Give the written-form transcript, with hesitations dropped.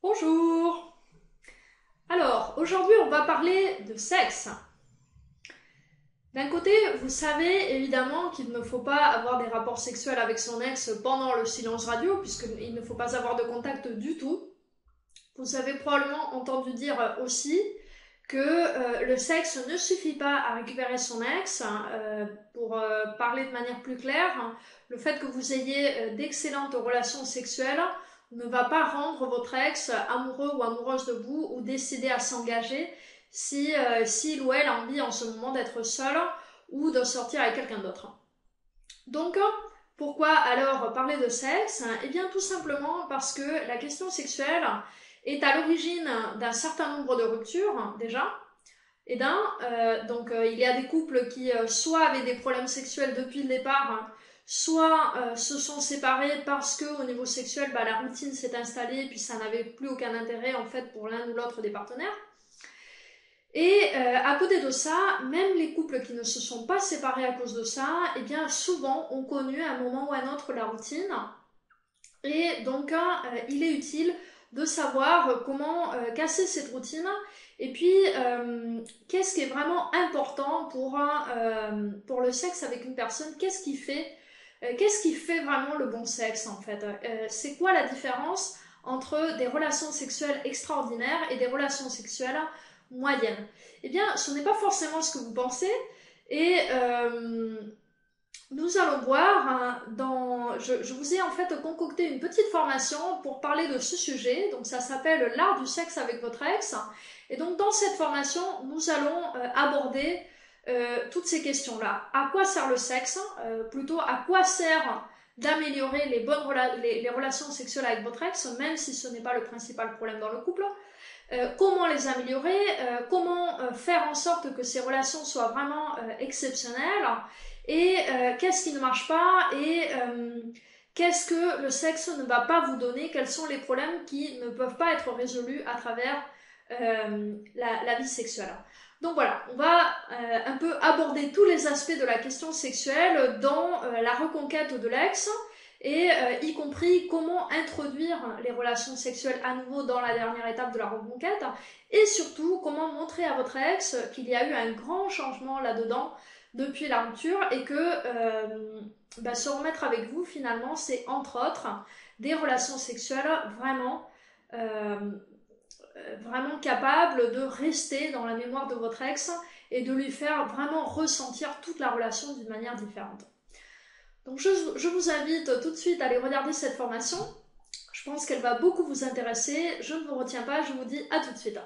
Bonjour! Alors, aujourd'hui on va parler de sexe. D'un côté, vous savez évidemment qu'il ne faut pas avoir des rapports sexuels avec son ex pendant le silence radio, puisqu'il ne faut pas avoir de contact du tout. Vous avez probablement entendu dire aussi que le sexe ne suffit pas à récupérer son ex. Pour parler de manière plus claire, le fait que vous ayez d'excellentes relations sexuelles ne va pas rendre votre ex amoureux ou amoureuse de vous ou décidé à s'engager si s'il ou elle a envie en ce moment d'être seul ou de sortir avec quelqu'un d'autre. Donc, pourquoi alors parler de sexe? Eh bien tout simplement parce que la question sexuelle est à l'origine d'un certain nombre de ruptures déjà. Et il y a des couples qui soit avaient des problèmes sexuels depuis le départ, soit se sont séparés parce que au niveau sexuel, la routine s'est installée et puis ça n'avait plus aucun intérêt en fait pour l'un ou l'autre des partenaires. Et à côté de ça, même les couples qui ne se sont pas séparés à cause de ça, eh bien souvent ont connu à un moment ou à un autre la routine. Et donc il est utile de savoir comment casser cette routine et puis qu'est-ce qui est vraiment important pour le sexe avec une personne, qu'est-ce qui fait vraiment le bon sexe en fait. C'est quoi la différence entre des relations sexuelles extraordinaires et des relations sexuelles moyennes? Eh bien ce n'est pas forcément ce que vous pensez et nous allons voir je vous ai en fait concocté une petite formation pour parler de ce sujet. Donc ça s'appelle l'art du sexe avec votre ex. Et donc dans cette formation, nous allons aborder toutes ces questions-là. À quoi sert le sexe? Plutôt à quoi sert d'améliorer les relations sexuelles avec votre ex, même si ce n'est pas le principal problème dans le couple. Comment les améliorer, comment faire en sorte que ces relations soient vraiment exceptionnelles et qu'est-ce qui ne marche pas et qu'est-ce que le sexe ne va pas vous donner, quels sont les problèmes qui ne peuvent pas être résolus à travers la vie sexuelle. Donc voilà, on va un peu aborder tous les aspects de la question sexuelle dans la reconquête de l'ex et y compris comment introduire les relations sexuelles à nouveau dans la dernière étape de la reconquête et surtout comment montrer à votre ex qu'il y a eu un grand changement là-dedans depuis la rupture et que se remettre avec vous finalement c'est entre autres des relations sexuelles euh, vraiment capables de rester dans la mémoire de votre ex et de lui faire vraiment ressentir toute la relation d'une manière différente. Donc je vous invite tout de suite à aller regarder cette formation. Je pense qu'elle va beaucoup vous intéresser. Je ne vous retiens pas, je vous dis à tout de suite.